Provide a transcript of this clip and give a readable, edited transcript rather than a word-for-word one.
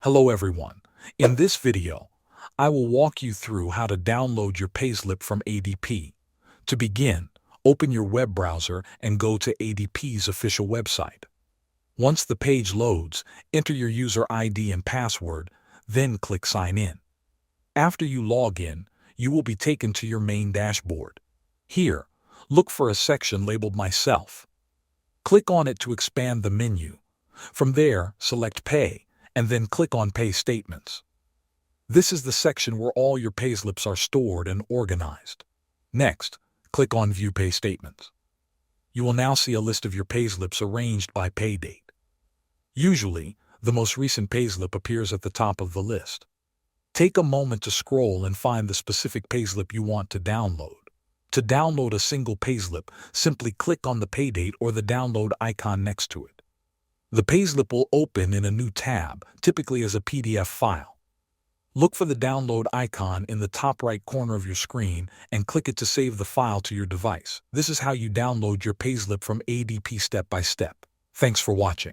Hello everyone. In this video, I will walk you through how to download your payslip from ADP. To begin, open your web browser and go to ADP's official website. Once the page loads, enter your user ID and password, then click Sign In. After you log in, you will be taken to your main dashboard. Here, look for a section labeled Myself. Click on it to expand the menu. From there, select Pay, and then click on Pay Statements. This is the section where all your payslips are stored and organized. Next, click on View Pay Statements. You will now see a list of your payslips arranged by pay date. Usually, the most recent payslip appears at the top of the list. Take a moment to scroll and find the specific payslip you want to download. To download a single payslip, simply click on the pay date or the download icon next to it. The payslip will open in a new tab, typically as a PDF file. Look for the download icon in the top right corner of your screen and click it to save the file to your device. This is how you download your payslip from ADP step by step. Thanks for watching.